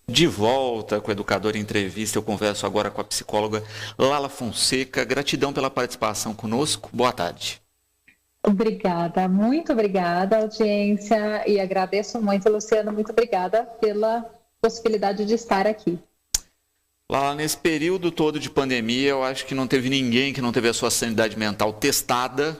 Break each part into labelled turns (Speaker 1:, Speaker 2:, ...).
Speaker 1: De volta com o Educador em Entrevista, eu converso agora com a psicóloga Lala Fonseca. Gratidão pela participação conosco. Boa tarde.
Speaker 2: Obrigada, muito obrigada, audiência, e agradeço muito, Luciano, muito obrigada pela possibilidade de estar aqui.
Speaker 1: Lala, nesse período todo de pandemia, eu acho que não teve ninguém que não teve a sua sanidade mental testada,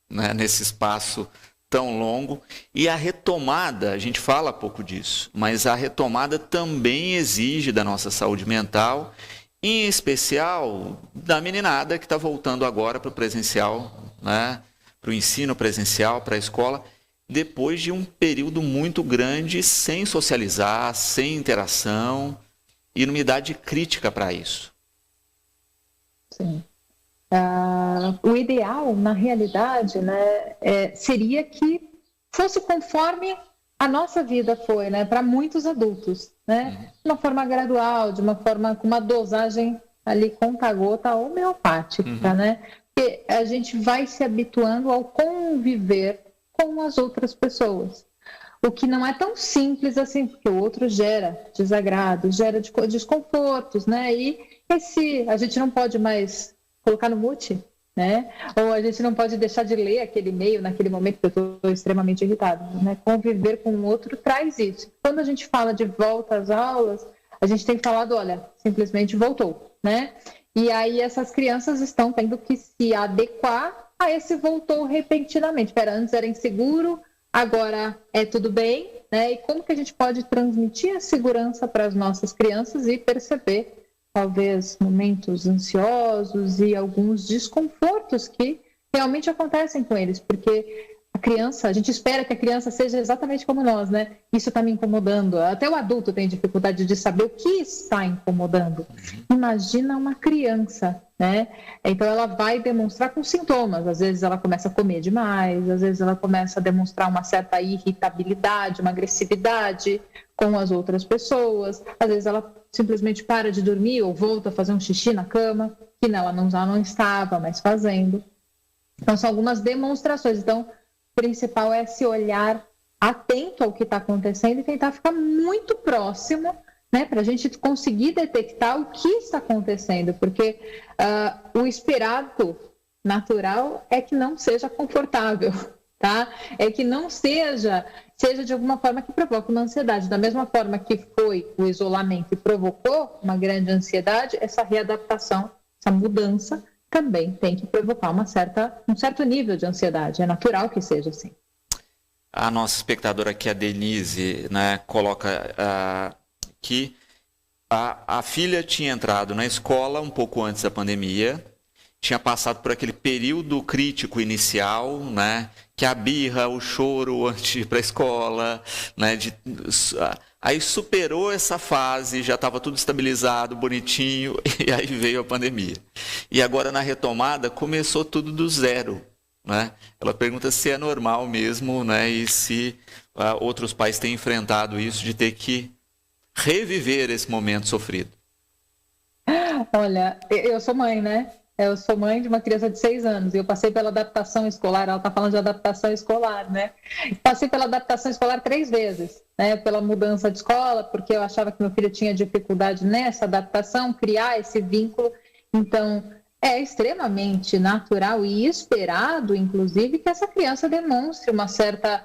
Speaker 1: né, nesse espaço tão longo. E a retomada, a gente fala pouco disso, mas a retomada também exige da nossa saúde mental, em especial da meninada que está voltando agora para o presencial, né, para o ensino presencial, para a escola, depois de um período muito grande sem socializar, sem interação e numa idade crítica para isso.
Speaker 2: Sim. O ideal, na realidade, né, seria que fosse conforme a nossa vida foi, né, para muitos adultos, né, de uma forma gradual, de uma forma com uma dosagem ali conta-gota homeopática, né, porque a gente vai se habituando ao conviver com as outras pessoas. O que não é tão simples assim, porque o outro gera desagrado, gera desconfortos, né, e a gente não pode mais colocar no mute, né? Ou a gente não pode deixar de ler aquele e-mail naquele momento que eu estou extremamente irritado, né? Conviver com o outro traz isso. Quando a gente fala de volta às aulas, a gente tem falado, olha, simplesmente voltou, né? E aí essas crianças estão tendo que se adequar a esse voltou repentinamente. Espera, antes era inseguro, agora é tudo bem, né? E como que a gente pode transmitir a segurança para as nossas crianças e perceber talvez momentos ansiosos e alguns desconfortos que realmente acontecem com eles, porque a gente espera que a criança seja exatamente como nós, né? Isso está me incomodando. Até o adulto tem dificuldade de saber o que está incomodando. Imagina uma criança, né? Então ela vai demonstrar com sintomas. Às vezes ela começa a comer demais, às vezes ela começa a demonstrar uma certa irritabilidade, uma agressividade com as outras pessoas. Às vezes ela simplesmente para de dormir ou volta a fazer um xixi na cama, que ela já não estava mais fazendo. Então são algumas demonstrações. Então o principal é se olhar atento ao que está acontecendo e tentar ficar muito próximo, né, para a gente conseguir detectar o que está acontecendo, porque o esperado natural é que não seja confortável, tá? É que não seja de alguma forma que provoque uma ansiedade. Da mesma forma que foi o isolamento e provocou uma grande ansiedade, essa readaptação, essa mudança, também tem que provocar um certo nível de ansiedade. É natural que seja assim.
Speaker 1: A nossa espectadora aqui, a Denise, né, coloca que a filha tinha entrado na escola um pouco antes da pandemia, tinha passado por aquele período crítico inicial, né, que a birra, o choro antes de ir para a escola, né, aí superou essa fase, já estava tudo estabilizado, bonitinho, e aí veio a pandemia. E agora na retomada começou tudo do zero, né? Ela pergunta se é normal mesmo, né, e se outros pais têm enfrentado isso de ter que reviver esse momento sofrido.
Speaker 2: Olha, eu sou mãe, né? Eu sou mãe de uma criança de 6 anos e eu passei pela adaptação escolar. Ela está falando de adaptação escolar, né? Passei pela adaptação escolar 3 vezes, né? Pela mudança de escola, porque eu achava que meu filho tinha dificuldade nessa adaptação, criar esse vínculo. Então, é extremamente natural e esperado, inclusive, que essa criança demonstre uma certa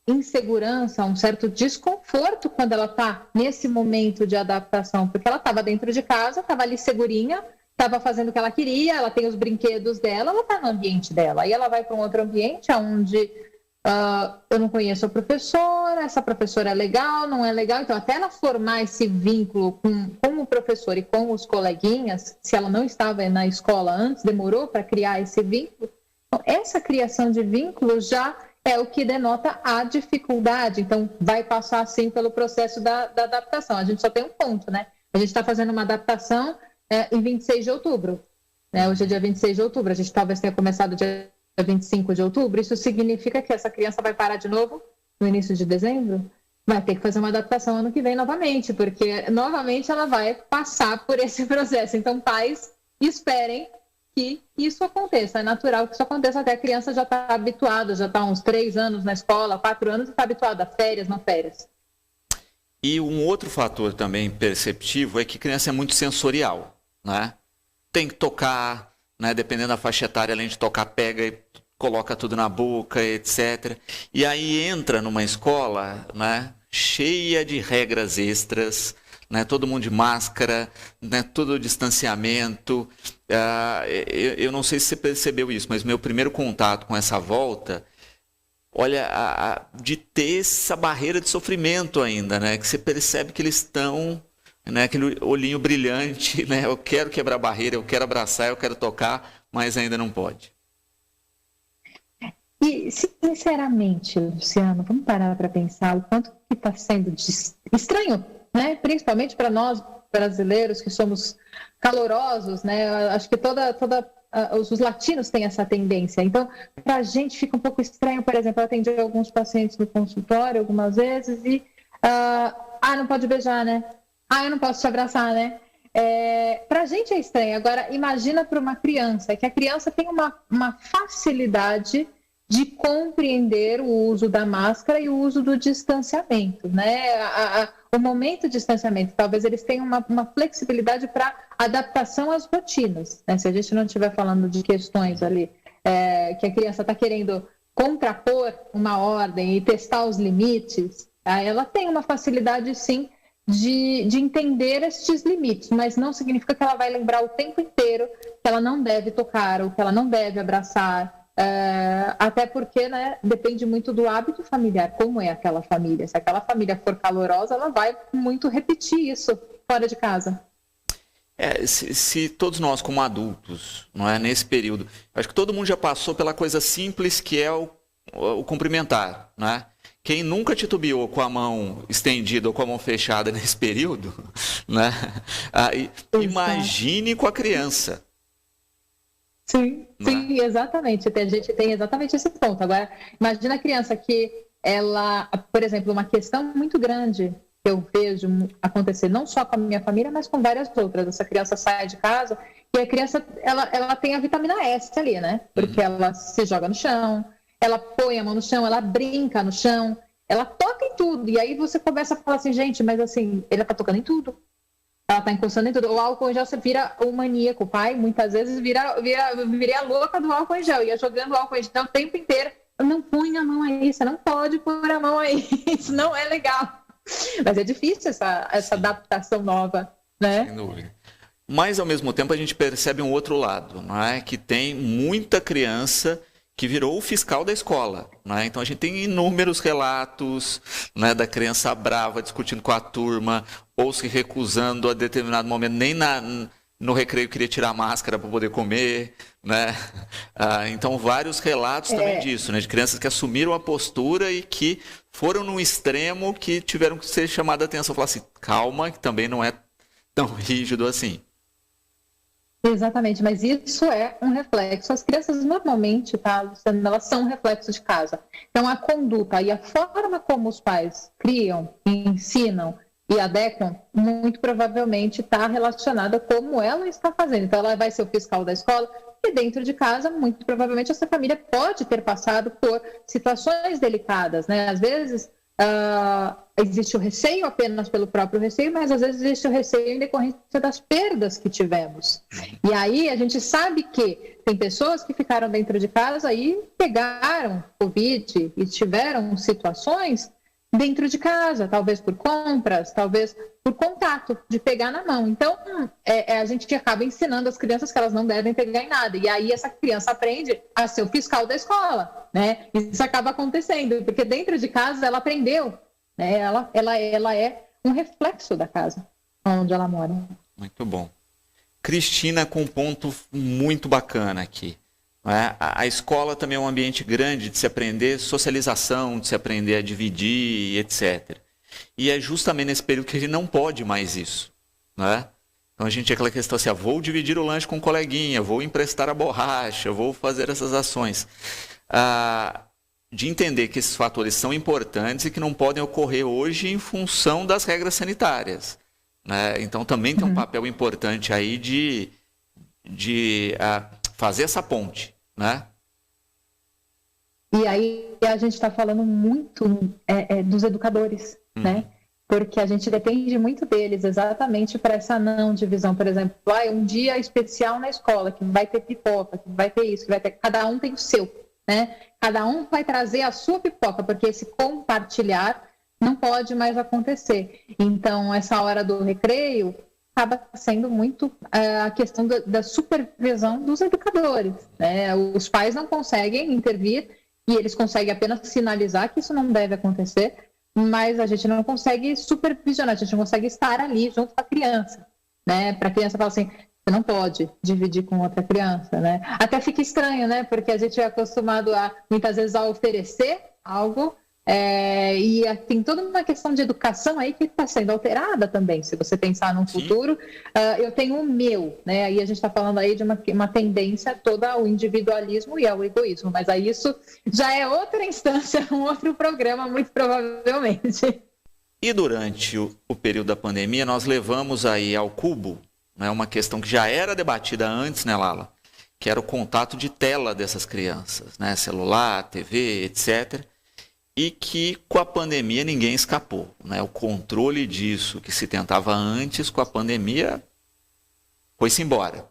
Speaker 2: insegurança, um certo desconforto quando ela está nesse momento de adaptação, porque ela estava dentro de casa, estava ali segurinha, estava fazendo o que ela queria, ela tem os brinquedos dela, ela está no ambiente dela. Aí ela vai para um outro ambiente onde eu não conheço a professora, essa professora é legal, não é legal. Então, até ela formar esse vínculo com o professor e com os coleguinhas, se ela não estava na escola antes, demorou para criar esse vínculo. Então, essa criação de vínculo já é o que denota a dificuldade. Então, vai passar, sim, pelo processo da adaptação. A gente só tem um ponto, né? A gente está fazendo uma adaptação em 26 de outubro. Né? Hoje é dia 26 de outubro. A gente talvez tenha começado dia 25 de outubro. Isso significa que essa criança vai parar de novo no início de dezembro? Vai ter que fazer uma adaptação ano que vem novamente, porque novamente ela vai passar por esse processo. Então, pais, esperem que isso aconteça. É natural que isso aconteça, até a criança já está habituada, já está há uns 3 anos na escola, 4 anos, e está habituada a férias, não férias.
Speaker 1: E um outro fator também perceptível é que criança é muito sensorial, né? Tem que tocar, né? Dependendo da faixa etária, além de tocar, pega e coloca tudo na boca, etc. E aí entra numa escola, né? Cheia de regras extras, né? Todo mundo de máscara, né? Todo distanciamento. Eu não sei se você percebeu isso, mas meu primeiro contato com essa volta, olha, de ter essa barreira de sofrimento ainda, né? Que você percebe que eles estão, né? Aquele olhinho brilhante, né? Eu quero quebrar a barreira, eu quero abraçar, eu quero tocar, mas ainda não pode.
Speaker 2: E, sinceramente, Luciano, vamos parar para pensar o quanto que está sendo estranho, né? Principalmente para nós brasileiros que somos calorosos, né? Acho que os latinos têm essa tendência. Então, para a gente fica um pouco estranho, por exemplo, eu atendi alguns pacientes no consultório algumas vezes e não pode beijar, né? Eu não posso te abraçar, né? Para a gente é estranho. Agora, imagina para uma criança, que a criança tem uma facilidade de compreender o uso da máscara e o uso do distanciamento, né? O momento de distanciamento, talvez eles tenham uma flexibilidade para adaptação às rotinas, né? Se a gente não estiver falando de questões ali que a criança está querendo contrapor uma ordem e testar os limites, ela tem uma facilidade, sim, de entender estes limites, mas não significa que ela vai lembrar o tempo inteiro que ela não deve tocar ou que ela não deve abraçar. Até porque, né, depende muito do hábito familiar, como é aquela família. Se aquela família for calorosa, ela vai muito repetir isso fora de casa.
Speaker 1: Se todos nós, como adultos, não é, nesse período, acho que todo mundo já passou pela coisa simples que é o cumprimentar, né? Quem nunca titubeou com a mão estendida ou com a mão fechada nesse período, né? Imagine com a criança.
Speaker 2: Sim, exatamente. A gente tem exatamente esse ponto. Agora, imagina a criança que ela, por exemplo, uma questão muito grande que eu vejo acontecer não só com a minha família, mas com várias outras. Essa criança sai de casa e a criança, ela tem a vitamina S ali, né? Porque ela se joga no chão, ela põe a mão no chão, ela brinca no chão, ela toca em tudo. E aí você começa a falar assim, gente, mas assim, ele tá tocando em tudo. Ela tá encostando em tudo. O álcool em gel, você vira o maníaco. O pai, muitas vezes, viria a louca do álcool em gel. Ia jogando o álcool em gel o tempo inteiro. Não põe a mão aí, você não pode pôr a mão aí. Isso não é legal. Mas é difícil essa adaptação nova, né?
Speaker 1: Sem dúvida. Mas, ao mesmo tempo, a gente percebe um outro lado, não é? Que tem muita criança que virou o fiscal da escola, né? Então a gente tem inúmeros relatos, né, da criança brava discutindo com a turma ou se recusando a determinado momento, nem no recreio queria tirar a máscara para poder comer, né? Então vários relatos também disso, né, de crianças que assumiram a postura e que foram num extremo que tiveram que ser chamadas a atenção, falar assim, calma, que também não é tão rígido assim.
Speaker 2: Exatamente, mas isso é um reflexo. As crianças normalmente, tá, Luciano, elas são um reflexo de casa. Então a conduta e a forma como os pais criam, ensinam e adequam, muito provavelmente está relacionada a como ela está fazendo. Então ela vai ser o fiscal da escola e dentro de casa, muito provavelmente essa família pode ter passado por situações delicadas, né? Às vezes existe o receio apenas pelo próprio receio, mas às vezes existe o receio em decorrência das perdas que tivemos. E aí a gente sabe que tem pessoas que ficaram dentro de casa e pegaram Covid e tiveram situações dentro de casa, talvez por compras, talvez por contato, de pegar na mão. Então, a gente acaba ensinando as crianças que elas não devem pegar em nada. E aí essa criança aprende a ser o fiscal da escola, né? Isso acaba acontecendo, porque dentro de casa ela aprendeu, né? Ela é um reflexo da casa onde ela mora.
Speaker 1: Muito bom. Cristina, com um ponto muito bacana aqui. A escola também é um ambiente grande de se aprender socialização, de se aprender a dividir, etc. E é justamente nesse período que a gente não pode mais isso, né? Então a gente tem aquela questão assim, vou dividir o lanche com um coleguinha, vou emprestar a borracha, vou fazer essas ações. De entender que esses fatores são importantes e que não podem ocorrer hoje em função das regras sanitárias, né? Então também tem um papel importante aí de fazer essa ponte, né?
Speaker 2: E aí a gente está falando muito dos educadores, né? porque a gente depende muito deles exatamente para essa não divisão. Por exemplo, um dia especial na escola, que vai ter pipoca, que vai ter isso, que vai ter... Cada um tem o seu, né? Cada um vai trazer a sua pipoca, porque esse compartilhar não pode mais acontecer. Então, essa hora do recreio acaba sendo muito a questão da supervisão dos educadores, né? Os pais não conseguem intervir e eles conseguem apenas sinalizar que isso não deve acontecer, mas a gente não consegue supervisionar, a gente não consegue estar ali junto com a criança, né? Para a criança falar assim, você não pode dividir com outra criança, né? Até fica estranho, né? Porque a gente é acostumado muitas vezes, a oferecer algo, e tem toda uma questão de educação aí que está sendo alterada também. Se você pensar num futuro, eu tenho o meu, né? Aí a gente está falando aí de uma tendência toda ao individualismo e ao egoísmo, mas aí isso já é outra instância, um outro programa, muito provavelmente.
Speaker 1: E durante o período da pandemia, nós levamos aí ao cubo, né, uma questão que já era debatida antes, né, Lala? Que era o contato de tela dessas crianças, né? Celular, TV, etc., e que com a pandemia ninguém escapou, né? O controle disso que se tentava antes, com a pandemia, foi-se embora,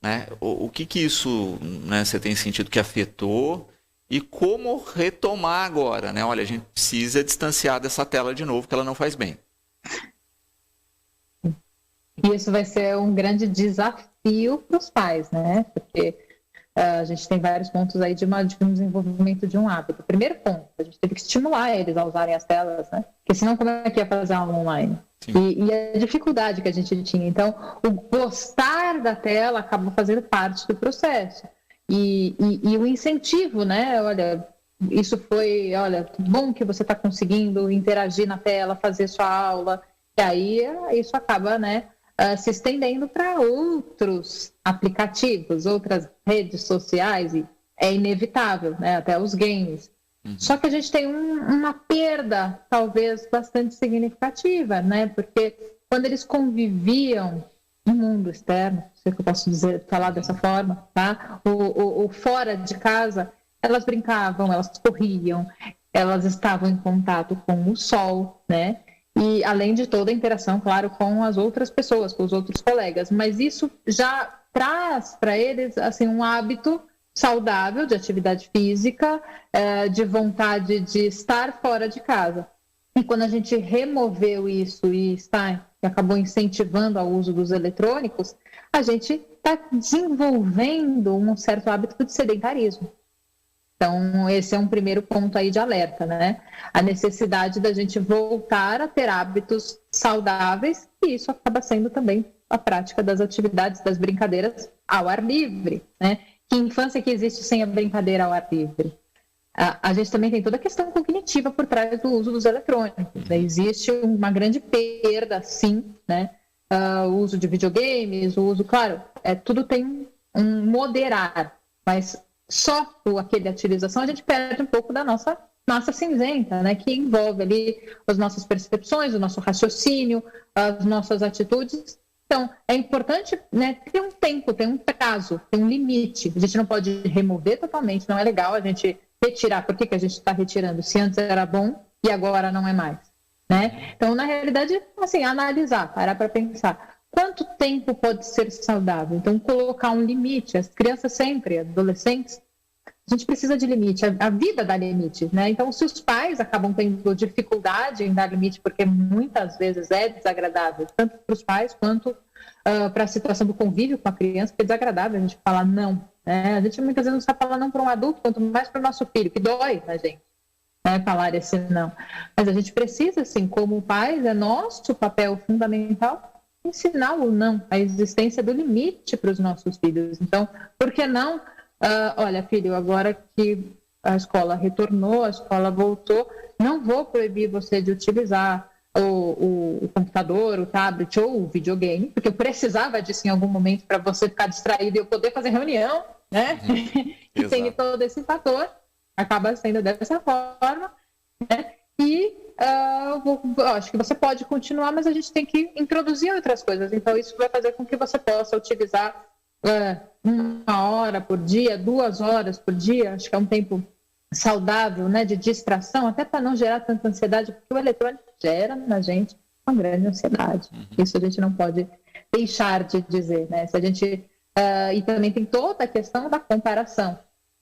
Speaker 1: né? O que isso, né, você tem sentido que afetou e como retomar agora, né? Olha, a gente precisa distanciar dessa tela de novo, que ela não faz bem.
Speaker 2: Isso vai ser um grande desafio para os pais, né? Porque a gente tem vários pontos aí de um desenvolvimento de um hábito. Primeiro ponto, a gente teve que estimular eles a usarem as telas, né? Porque senão como é que ia fazer aula online? E a dificuldade que a gente tinha. Então, o gostar da tela acaba fazendo parte do processo. E o incentivo, né? Olha, isso foi, olha, bom que você está conseguindo interagir na tela, fazer sua aula. E aí isso acaba, né, se estendendo para outros aplicativos, outras redes sociais, e é inevitável, né? Até os games. Só que a gente tem uma perda, talvez, bastante significativa, né? Porque quando eles conviviam no mundo externo, não sei o que eu posso falar dessa forma, tá? O fora de casa, elas brincavam, elas corriam, elas estavam em contato com o sol, né? E além de toda a interação, claro, com as outras pessoas, com os outros colegas. Mas isso já traz para eles assim, um hábito saudável de atividade física, de vontade de estar fora de casa. E quando a gente removeu isso e acabou incentivando ao uso dos eletrônicos, a gente está desenvolvendo um certo hábito de sedentarismo. Então, esse é um primeiro ponto aí de alerta, né? A necessidade da gente voltar a ter hábitos saudáveis, e isso acaba sendo também a prática das atividades, das brincadeiras ao ar livre, né? Que infância que existe sem a brincadeira ao ar livre? A gente também tem toda a questão cognitiva por trás do uso dos eletrônicos, né? Existe uma grande perda, sim, né? O uso de videogames, o uso, claro, tudo tem um moderar, mas só por aquela utilização a gente perde um pouco da nossa massa cinzenta, né, que envolve ali as nossas percepções, o nosso raciocínio, as nossas atitudes. Então, é importante, né, ter um tempo, ter um prazo, ter um limite. A gente não pode remover totalmente, não é legal a gente retirar. Por que a gente está retirando? Se antes era bom e agora não é mais, né? Então, na realidade, assim, analisar, parar para pensar. Quanto tempo pode ser saudável? Então, colocar um limite. As crianças sempre, adolescentes, a gente precisa de limite. A vida dá limite, né? Então, se os pais acabam tendo dificuldade em dar limite, porque muitas vezes é desagradável, tanto para os pais quanto para a situação do convívio com a criança, que é desagradável a gente falar não, né? A gente muitas vezes não sabe falar não para um adulto, quanto mais para o nosso filho, que dói na gente, né, falar esse não. Mas a gente precisa, assim, como pais, é nosso papel fundamental ensinar o não, a existência do limite para os nossos filhos. Então, por que não? Olha, filho, agora que a escola retornou, a escola voltou, não vou proibir você de utilizar o computador, o tablet ou o videogame, porque eu precisava disso em algum momento para você ficar distraído e eu poder fazer reunião, né? E tem todo esse fator, acaba sendo dessa forma, né? E acho que você pode continuar, mas a gente tem que introduzir outras coisas. Então, isso vai fazer com que você possa utilizar 1 hora por dia, 2 horas por dia. Acho que é um tempo saudável, né, de distração, até para não gerar tanta ansiedade, porque o eletrônico gera na gente uma grande ansiedade. Isso a gente não pode deixar de dizer, né? Se a gente e também tem toda a questão da comparação.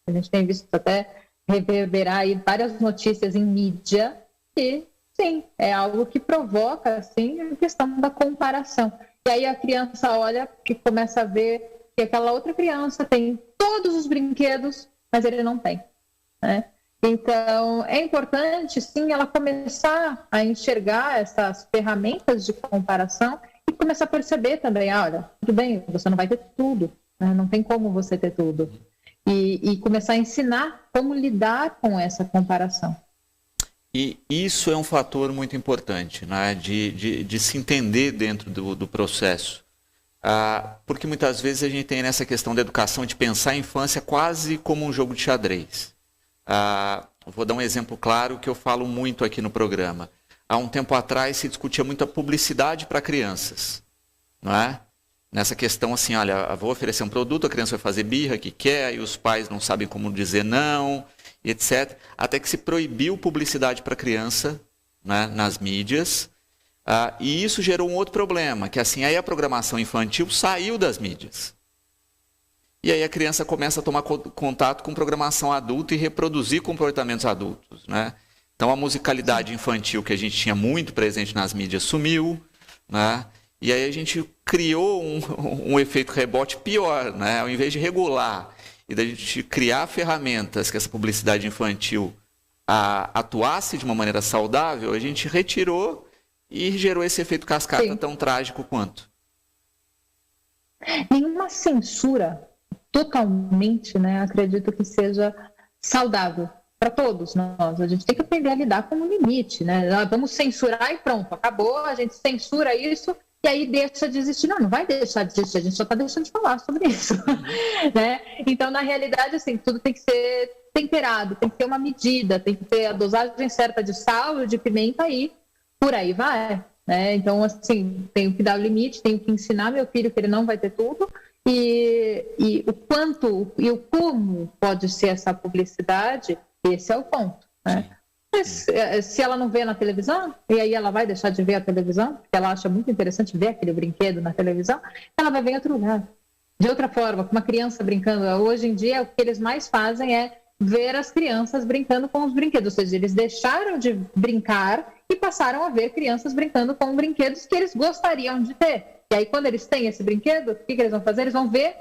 Speaker 2: A gente tem visto até reverberar aí várias notícias em mídia que, sim, é algo que provoca, assim, a questão da comparação. E aí a criança olha e começa a ver que aquela outra criança tem todos os brinquedos, mas ele não tem, né? Então, é importante, sim, ela começar a enxergar essas ferramentas de comparação e começar a perceber também, olha, tudo bem, você não vai ter tudo, né? Não tem como você ter tudo. E começar a ensinar como lidar com essa comparação.
Speaker 1: E isso é um fator muito importante, né? de se entender dentro do processo. Porque muitas vezes a gente tem nessa questão da educação de pensar a infância quase como um jogo de xadrez. Vou dar um exemplo claro que eu falo muito aqui no programa. Há um tempo atrás se discutia muito a publicidade para crianças, não é? Nessa questão assim, olha, vou oferecer um produto, a criança vai fazer birra que quer, e os pais não sabem como dizer não, etc. Até que se proibiu publicidade para criança, né, nas mídias, e isso gerou um outro problema, que assim, aí a programação infantil saiu das mídias. E aí a criança começa a tomar contato com programação adulta e reproduzir comportamentos adultos, né? Então a musicalidade infantil que a gente tinha muito presente nas mídias sumiu, né? E aí a gente criou um efeito rebote pior, né? Ao invés de regular e da gente criar ferramentas que essa publicidade infantil atuasse de uma maneira saudável, a gente retirou e gerou esse efeito cascata. Sim. Tão trágico quanto.
Speaker 2: Nenhuma censura totalmente, né, acredito que seja saudável para todos nós. A gente tem que aprender a lidar com o limite, né? Vamos censurar e pronto, acabou, a gente censura isso e aí deixa de existir. Não vai deixar de existir, a gente só está deixando de falar sobre isso, né? Então, na realidade, assim, tudo tem que ser temperado, tem que ter uma medida, tem que ter a dosagem certa de sal e de pimenta e por aí vai, né? Então, assim, tenho que dar o limite, tenho que ensinar meu filho que ele não vai ter tudo e o quanto e o como pode ser essa publicidade, esse é o ponto, né? Mas, se ela não vê na televisão, e aí ela vai deixar de ver a televisão, porque ela acha muito interessante ver aquele brinquedo na televisão, ela vai ver em outro lugar. De outra forma, com uma criança brincando, hoje em dia o que eles mais fazem é ver as crianças brincando com os brinquedos, ou seja, eles deixaram de brincar e passaram a ver crianças brincando com brinquedos que eles gostariam de ter. E aí, quando eles têm esse brinquedo, o que eles vão fazer? Eles vão ver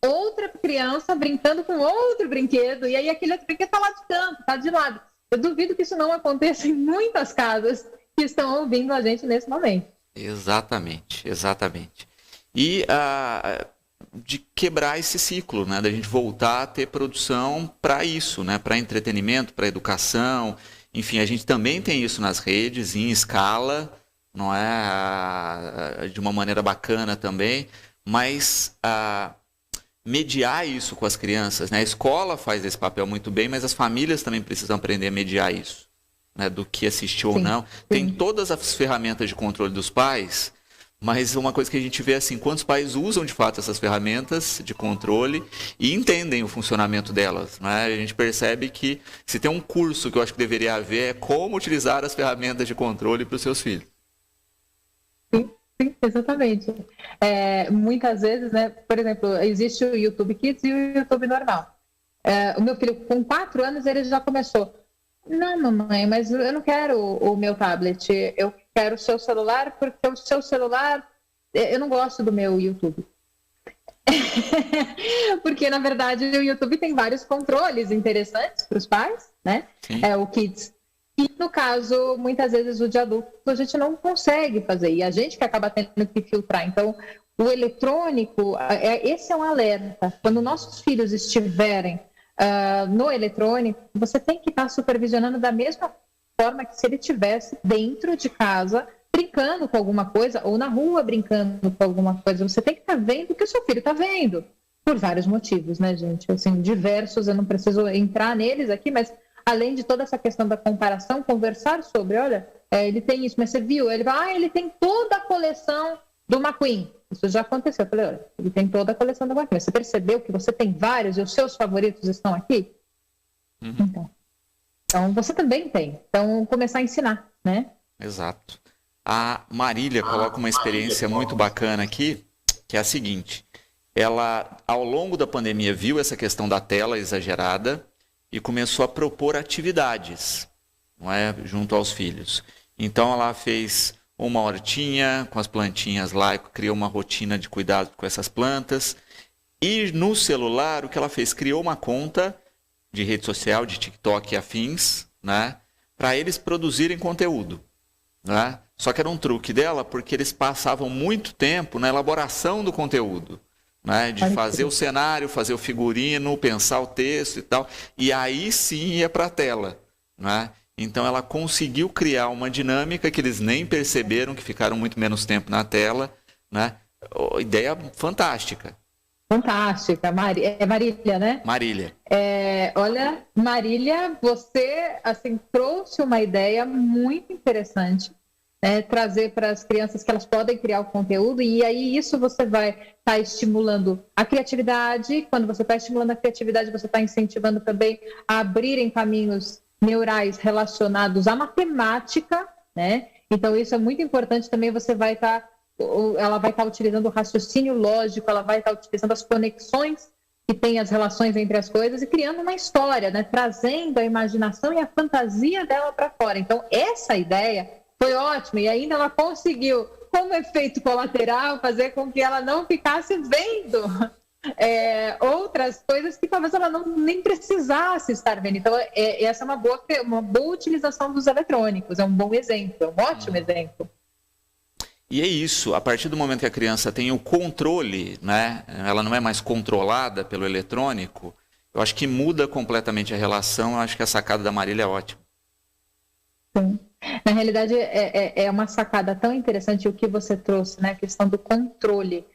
Speaker 2: outra criança brincando com outro brinquedo, e aí aquele outro brinquedo está lá de canto, está de lado. Eu duvido que isso não aconteça em muitas casas que estão ouvindo a gente nesse momento.
Speaker 1: Exatamente, exatamente. E de quebrar esse ciclo, né, da gente voltar a ter produção para isso, né, para entretenimento, para educação. Enfim, a gente também tem isso nas redes, em escala, não é? De uma maneira bacana também, mas mediar isso com as crianças, né? A escola faz esse papel muito bem, mas as famílias também precisam aprender a mediar isso, né? Do que assistir ou não. Tem todas as ferramentas de controle dos pais, mas uma coisa que a gente vê assim, quantos pais usam de fato essas ferramentas de controle e entendem o funcionamento delas, né? A gente percebe que se tem um curso que eu acho que deveria haver é como utilizar as ferramentas de controle para os seus filhos.
Speaker 2: Sim, exatamente. Muitas vezes, né, por exemplo, existe o YouTube Kids e o YouTube normal. O meu filho, com 4 anos, ele já começou. Não, mamãe, mas eu não quero o meu tablet, eu quero o seu celular, porque o seu celular, eu não gosto do meu YouTube. Porque, na verdade, o YouTube tem vários controles interessantes para os pais, né? O Kids. E, no caso, muitas vezes o de adulto a gente não consegue fazer. E a gente que acaba tendo que filtrar. Então, o eletrônico, esse é um alerta. Quando nossos filhos estiverem no eletrônico, você tem que estar supervisionando da mesma forma que se ele estivesse dentro de casa, brincando com alguma coisa, ou na rua brincando com alguma coisa. Você tem que estar vendo o que o seu filho está vendo. Por vários motivos, né, gente? Assim, diversos, eu não preciso entrar neles aqui, mas... Além de toda essa questão da comparação, conversar sobre, olha, ele tem isso, mas você viu? Ele vai, ele tem toda a coleção do McQueen. Isso já aconteceu. Eu falei, olha, ele tem toda a coleção do McQueen. Você percebeu que você tem vários e os seus favoritos estão aqui? Então, Então, você também tem. Então, começar a ensinar, né?
Speaker 1: Exato. A Marília coloca uma experiência muito bacana aqui, que é a seguinte. Ela, ao longo da pandemia, viu essa questão da tela exagerada e começou a propor atividades, não é, junto aos filhos. Então, ela fez uma hortinha com as plantinhas lá, criou uma rotina de cuidado com essas plantas. E no celular, o que ela fez? Criou uma conta de rede social, de TikTok e afins, né, para eles produzirem conteúdo. Né? Só que era um truque dela, porque eles passavam muito tempo na elaboração do conteúdo. Né? De fazer o cenário, fazer o figurino, pensar o texto e tal. E aí sim ia para a tela. Né? Então ela conseguiu criar uma dinâmica que eles nem perceberam, que ficaram muito menos tempo na tela. Né? Ideia fantástica.
Speaker 2: Fantástica. É Marília, né?
Speaker 1: Marília.
Speaker 2: Olha, Marília, você assim, trouxe uma ideia muito interessante, né? Trazer para as crianças que elas podem criar o conteúdo, e aí isso você vai estar estimulando a criatividade. Quando você está estimulando a criatividade, você está incentivando também a abrirem caminhos neurais relacionados à matemática, né? Então isso é muito importante também. Ela vai estar utilizando o raciocínio lógico, ela vai estar utilizando as conexões que tem as relações entre as coisas e criando uma história, né? Trazendo a imaginação e a fantasia dela para fora. Então, essa ideia foi ótima, e ainda ela conseguiu, como efeito colateral, fazer com que ela não ficasse vendo outras coisas que talvez ela nem precisasse estar vendo. Então, essa é uma boa utilização dos eletrônicos, é um bom exemplo, é um ótimo exemplo.
Speaker 1: E é isso, a partir do momento que a criança tem o controle, né, ela não é mais controlada pelo eletrônico, eu acho que muda completamente a relação. Eu acho que a sacada da Marília é ótima.
Speaker 2: Sim. Na realidade, é uma sacada tão interessante o que você trouxe, né, a questão do controle.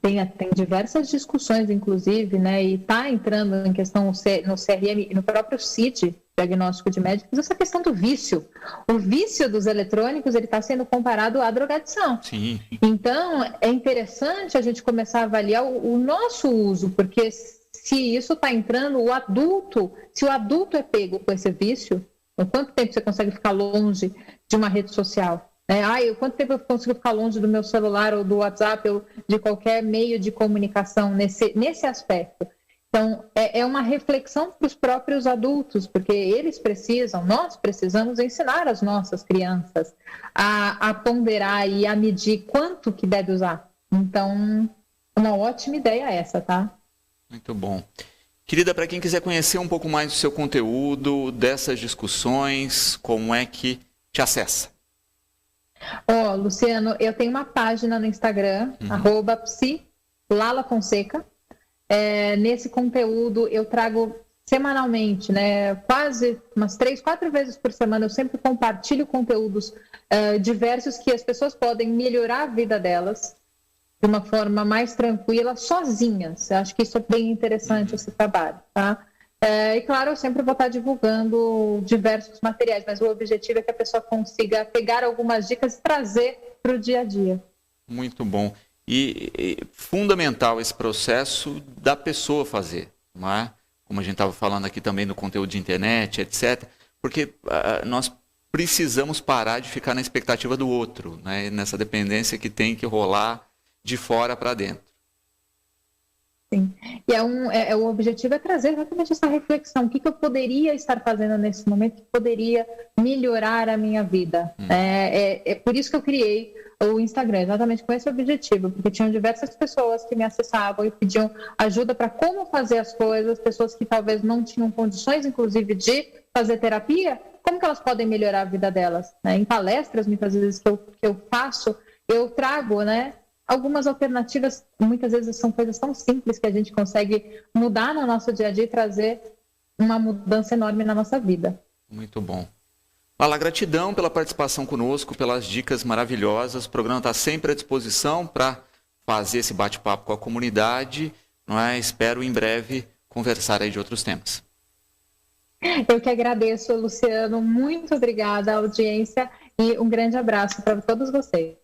Speaker 2: Tem diversas discussões, inclusive, né, e está entrando em questão no CRM e no próprio CID, diagnóstico de médicos, essa questão do vício. O vício dos eletrônicos, ele está sendo comparado à drogadição.
Speaker 1: Sim.
Speaker 2: Então, é interessante a gente começar a avaliar o nosso uso, porque se isso está entrando, se o adulto é pego com esse vício, quanto tempo você consegue ficar longe de uma rede social? Quanto tempo eu consigo ficar longe do meu celular ou do WhatsApp ou de qualquer meio de comunicação nesse aspecto? Então, é uma reflexão para os próprios adultos, porque nós precisamos ensinar as nossas crianças a ponderar e a medir quanto que deve usar. Então, uma ótima ideia essa, tá?
Speaker 1: Muito bom. Querida, para quem quiser conhecer um pouco mais do seu conteúdo, dessas discussões, como é que te acessa?
Speaker 2: Luciano, eu tenho uma página no Instagram, @psilalafonseca. Nesse conteúdo eu trago semanalmente, né, quase umas 3, 4 vezes por semana, eu sempre compartilho conteúdos diversos que as pessoas podem melhorar a vida delas de uma forma mais tranquila, sozinhas. Eu acho que isso é bem interessante, esse trabalho, tá? E claro, eu sempre vou estar divulgando diversos materiais, mas o objetivo é que a pessoa consiga pegar algumas dicas e trazer para o dia a dia.
Speaker 1: Muito bom. E fundamental esse processo da pessoa fazer, não é? Como a gente estava falando aqui também no conteúdo de internet, etc. Porque nós precisamos parar de ficar na expectativa do outro, né? Nessa dependência que tem que rolar de fora para dentro.
Speaker 2: Sim, e o objetivo é trazer exatamente essa reflexão. O que eu poderia estar fazendo nesse momento que poderia melhorar a minha vida? É por isso que eu criei o Instagram, exatamente com esse objetivo, porque tinham diversas pessoas que me acessavam e pediam ajuda para como fazer as coisas, pessoas que talvez não tinham condições, inclusive, de fazer terapia, como que elas podem melhorar a vida delas? Em palestras, muitas vezes, que eu faço, eu trago, né, algumas alternativas. Muitas vezes são coisas tão simples que a gente consegue mudar no nosso dia a dia e trazer uma mudança enorme na nossa vida.
Speaker 1: Muito bom. Lala, gratidão pela participação conosco, pelas dicas maravilhosas. O programa está sempre à disposição para fazer esse bate-papo com a comunidade. Não é? Espero em breve conversar aí de outros temas.
Speaker 2: Eu que agradeço, Luciano. Muito obrigada à audiência e um grande abraço para todos vocês.